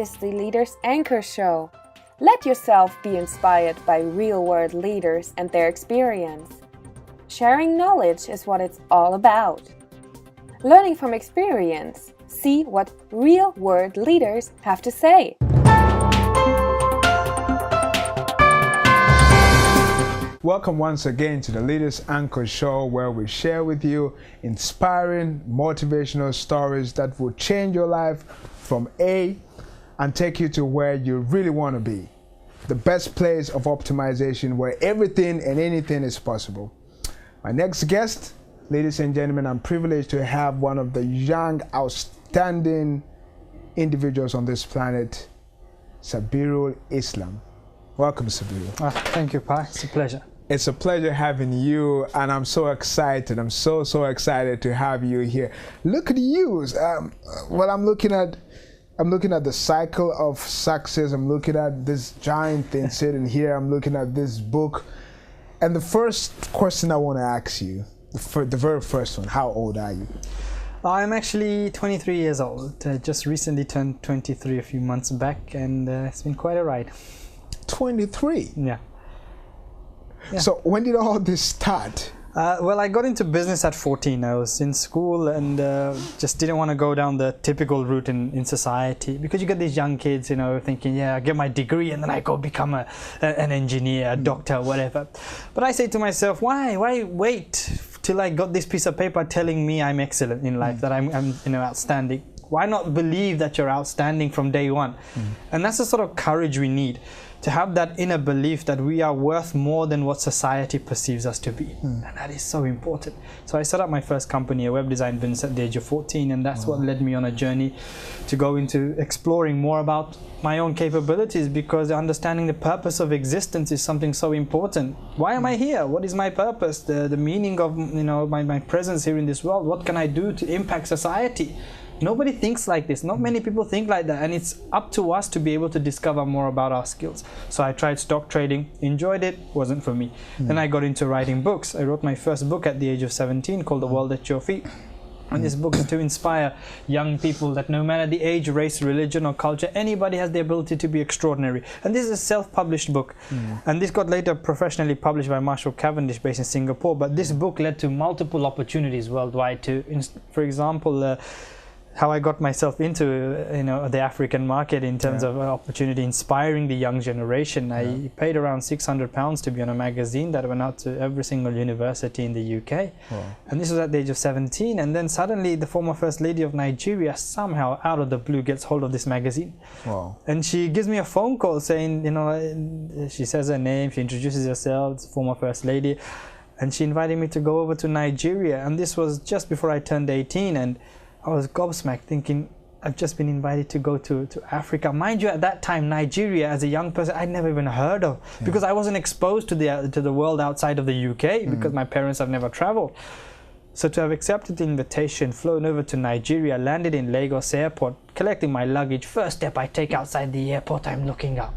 is the Leaders Anchor Show. Let yourself be inspired by real-world leaders and their experience. Sharing knowledge is what it's all about. Learning from experience. See what real-world leaders have to say. Welcome once again to the Leaders Anchor Show, where we share with you inspiring, motivational stories that will change your life from A and take you to where you really want to be. The best place of optimization where everything and anything is possible. My next guest, ladies and gentlemen, I'm privileged to have one of the young, outstanding individuals on this planet, Sabirul Islam. Welcome, Sabirul. Thank you, Pa. It's a pleasure. It's a pleasure having you, and I'm so excited. I'm so excited to have you here. Look at you. I'm looking at the cycle of success. I'm looking at this giant thing sitting here. I'm looking at this book, and the first question I want to ask you, the very first one: how old are you? I'm actually 23 years old. Just recently turned 23 a few months back, and it's been quite a ride. 23. Yeah. So when did all this start? Well, I got into business at 14. I was in school and just didn't want to go down the typical route in society, because you get these young kids, you know, thinking, yeah, I get my degree and then I go become an engineer, a doctor, whatever. But I say to myself, why wait till I got this piece of paper telling me I'm excellent in life, that I'm outstanding? Why not believe that you're outstanding from day one? And that's the sort of courage we need, to have that inner belief that we are worth more than what society perceives us to be. And that is so important. So I set up my first company, a web design business, at the age of 14, and that's what led me on a journey to go into exploring more about my own capabilities, because understanding the purpose of existence is something so important. Why am I here? What is my purpose? The meaning of my presence here in this world? What can I do to impact society? Nobody thinks like this. Not many people think like that, and it's up to us to be able to discover more about our skills. So I tried stock trading, enjoyed it, wasn't for me. Then I got into writing books. I wrote my first book at the age of 17 called The World at Your Feet. And this book is to inspire young people that no matter the age, race, religion or culture, anybody has the ability to be extraordinary. And this is a self-published book. And this got later professionally published by Marshall Cavendish, based in Singapore. But this book led to multiple opportunities worldwide to, for example, how I got myself into the African market in terms of opportunity, inspiring the young generation. I paid around £600 to be on a magazine that went out to every single university in the UK. And this was at the age of 17, and then suddenly the former First Lady of Nigeria somehow out of the blue gets hold of this magazine. And she gives me a phone call saying, she says her name, she introduces herself, former First Lady, and she invited me to go over to Nigeria. And this was just before I turned 18, and I was gobsmacked, thinking, I've just been invited to go to Africa. Mind you, at that time, Nigeria, as a young person, I'd never even heard of, because I wasn't exposed to the world outside of the UK, because my parents have never traveled. So to have accepted the invitation, flown over to Nigeria, landed in Lagos airport, collecting my luggage. First step I take outside the airport, I'm looking up.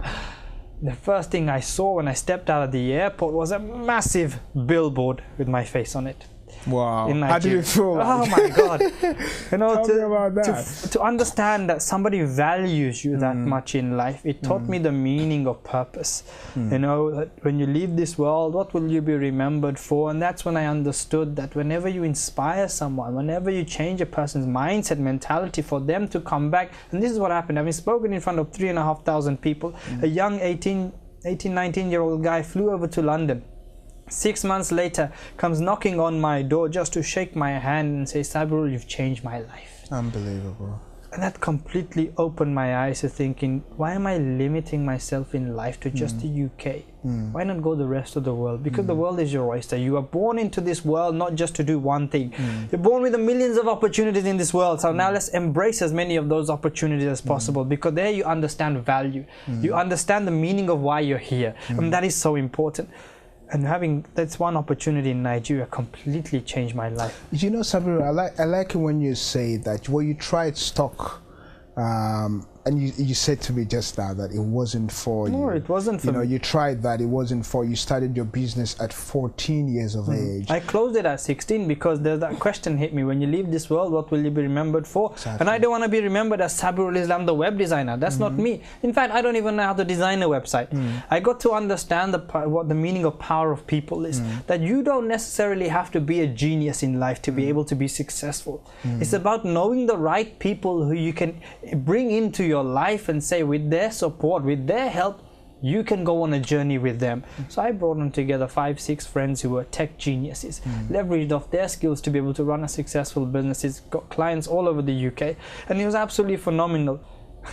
The first thing I saw when I stepped out of the airport was a massive billboard with my face on it. Wow. How did you feel? Oh my God. Tell me about that. To understand that somebody values you that much in life, it taught me the meaning of purpose. That when you leave this world, what will you be remembered for? And that's when I understood that whenever you inspire someone, whenever you change a person's mindset, mentality, for them to come back, and this is what happened. I've been spoken in front of 3,500 people. A young 19-year-old guy flew over to London. 6 months later, comes knocking on my door just to shake my hand and say, Sabirul, you've changed my life. Unbelievable. And that completely opened my eyes to thinking, why am I limiting myself in life to just the UK? Why not go the rest of the world? Because the world is your oyster. You are born into this world not just to do one thing. You're born with the millions of opportunities in this world. So now let's embrace as many of those opportunities as possible, because there you understand value. You understand the meaning of why you're here. And that is so important. And that's one opportunity in Nigeria completely changed my life. Sabirul, I like it when you say that, when you tried stock and you said to me just now that it wasn't for you. No, it wasn't for me. You tried that, it wasn't for you. Started your business at 14 years of age. I closed it at 16 because that question hit me: when you leave this world, what will you be remembered for? Exactly. And I don't want to be remembered as Sabirul Islam, the web designer. That's not me. In fact, I don't even know how to design a website. I got to understand what the meaning of power of people is. That you don't necessarily have to be a genius in life to be able to be successful. It's about knowing the right people who you can bring into your life and say, with their support, with their help, you can go on a journey with them. So I brought them together, 5-6 friends who were tech geniuses, leveraged off their skills to be able to run a successful business, got clients all over the UK, and it was absolutely phenomenal.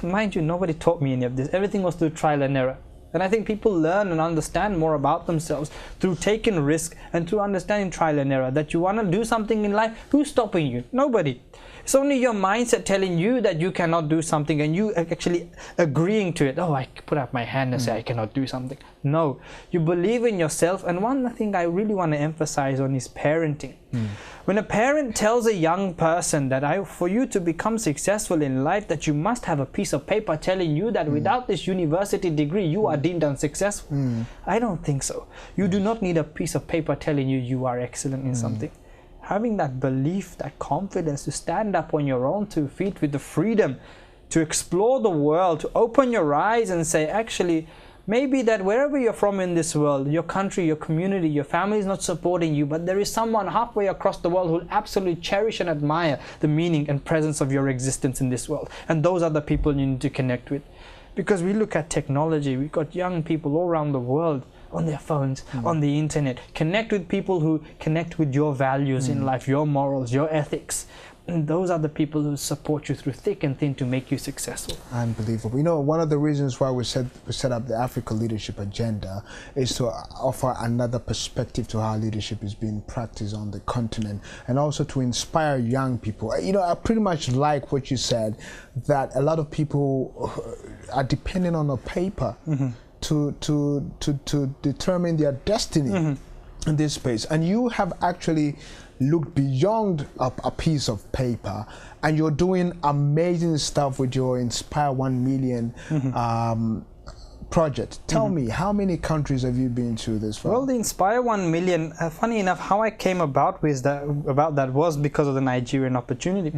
Mind you, nobody taught me any of this. Everything was through trial and error. And I think people learn and understand more about themselves through taking risk and through understanding trial and error. That you want to do something in life, who's stopping you? Nobody. It's only your mindset telling you that you cannot do something and you actually agreeing to it. Oh, I put up my hand and say I cannot do something. No, you believe in yourself. And one thing I really want to emphasize on is parenting. When a parent tells a young person that for you to become successful in life, that you must have a piece of paper telling you that without this university degree you are deemed unsuccessful. I don't think so. You do not need a piece of paper telling you you are excellent in something. Having that belief, that confidence to stand up on your own 2 feet with the freedom to explore the world, to open your eyes and say, actually, maybe that wherever you're from in this world, your country, your community, your family is not supporting you, but there is someone halfway across the world who will absolutely cherish and admire the meaning and presence of your existence in this world. And those are the people you need to connect with. Because we look at technology, we've got young people all around the world on their phones, on the internet. Connect with people who connect with your values in life, your morals, your ethics. And those are the people who support you through thick and thin to make you successful. Unbelievable. You know, one of the reasons why we set up the Africa Leadership Agenda is to offer another perspective to how leadership is being practiced on the continent, and also to inspire young people. You know, I pretty much like what you said, that a lot of people are depending on a paper to determine their destiny in this space. And you have actually looked beyond a piece of paper, and you're doing amazing stuff with your Inspire 1 Million project. Tell me, how many countries have you been to this far? Well, the Inspire 1 Million, funny enough, how I came about that was because of the Nigerian opportunity.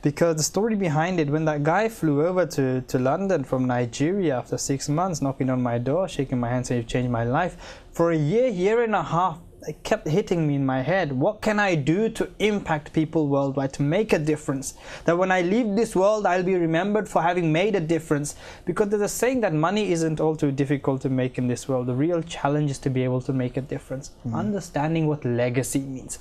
Because the story behind it, when that guy flew over to London from Nigeria after 6 months, knocking on my door, shaking my hand, saying, "You've changed my life." For a year and a half, it kept hitting me in my head. What can I do to impact people worldwide, to make a difference? That when I leave this world, I'll be remembered for having made a difference. Because there's a saying that money isn't all too difficult to make in this world. The real challenge is to be able to make a difference. Understanding what legacy means.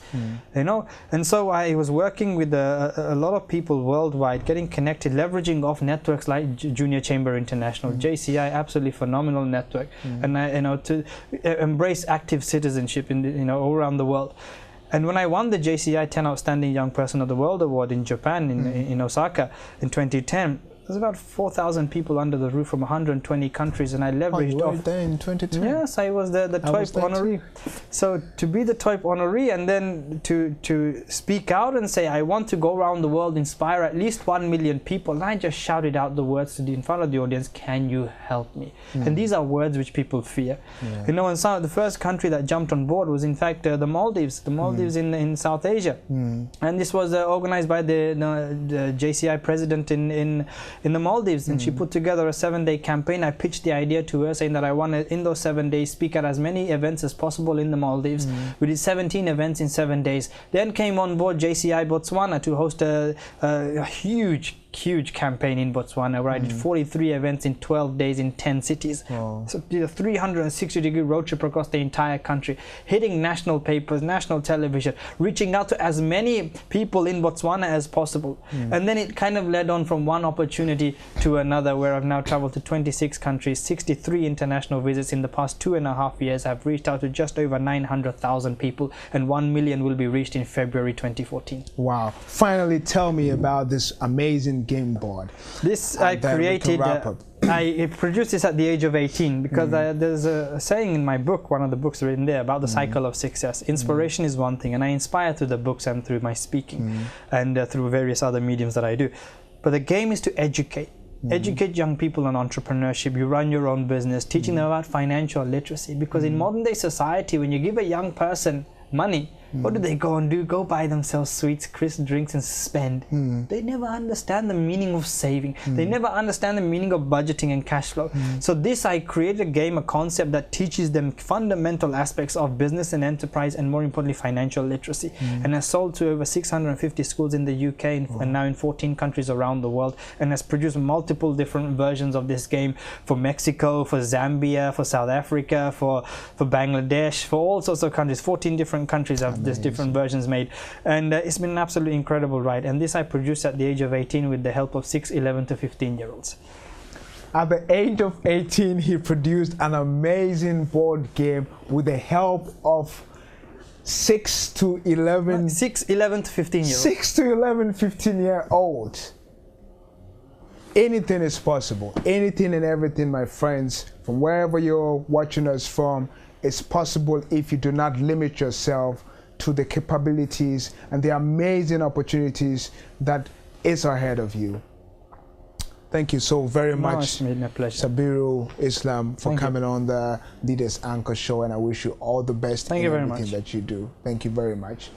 You know? And so I was working with a lot of people worldwide, getting connected, leveraging off networks like Junior Chamber International, JCI, absolutely phenomenal network. And to embrace active citizenship all around the world. And when I won the JCI 10 Outstanding Young Person of the World Award in Japan, in Osaka, in 2010, there's about 4,000 people under the roof from 120 countries, and I leveraged you were there in 2010? Yes, I was the TVapex honoree. So to be the TVapex honoree, and then to speak out and say, I want to go around the world, inspire at least 1 million people, and I just shouted out the words in front of the audience, "Can you help me?" And these are words which people fear. You know, and the first country that jumped on board was in fact the Maldives. The Maldives in South Asia. And this was organized by the JCI president in the Maldives, and she put together a 7-day campaign. I pitched the idea to her, saying that I want to, in those 7 days, speak at as many events as possible in the Maldives. We did 17 events in 7 days. Then came on board JCI Botswana to host a huge campaign in Botswana, where I did 43 events in 12 days in 10 cities. So did a 360-degree road trip across the entire country, hitting national papers, national television, reaching out to as many people in Botswana as possible. And then it kind of led on from one opportunity to another, where I've now traveled to 26 countries, 63 international visits in the past 2.5 years. I've reached out to just over 900,000 people, and 1 million will be reached in February 2014. Wow. Finally, tell me about this amazing game board. This I created. I produced this at the age of 18 because there's a saying in my book, one of the books written there, about the cycle of success. Inspiration is one thing, and I inspire through the books and through my speaking and through various other mediums that I do. But the game is to educate. Educate young people on entrepreneurship. You run your own business, teaching them about financial literacy. Because in modern day society, when you give a young person money, what do they go and do? Go buy themselves sweets, crisp drinks and spend. They never understand the meaning of saving. They never understand the meaning of budgeting and cash flow. So I created a game, a concept that teaches them fundamental aspects of business and enterprise, and more importantly, financial literacy. And has sold to over 650 schools in the UK and now in 14 countries around the world, and has produced multiple different versions of this game for Mexico, for Zambia, for South Africa, for Bangladesh, for all sorts of countries. 14 different countries have this different versions made, and it's been an absolutely incredible ride. And this I produced at the age of 18 with the help of 6, 11 to 15-year-olds. At the age of 18, he produced an amazing board game with the help of 6 to 11 to 15-year-olds. 6 to 11, 15-year-olds. Anything is possible. Anything and everything, my friends, from wherever you're watching us from, is possible if you do not limit yourself to the capabilities and the amazing opportunities that is ahead of you. Thank you so very much, It's been a pleasure. Sabirul Islam, for coming on the Leaders Anchor Show, and I wish you all the best in everything that you do. Thank you very much.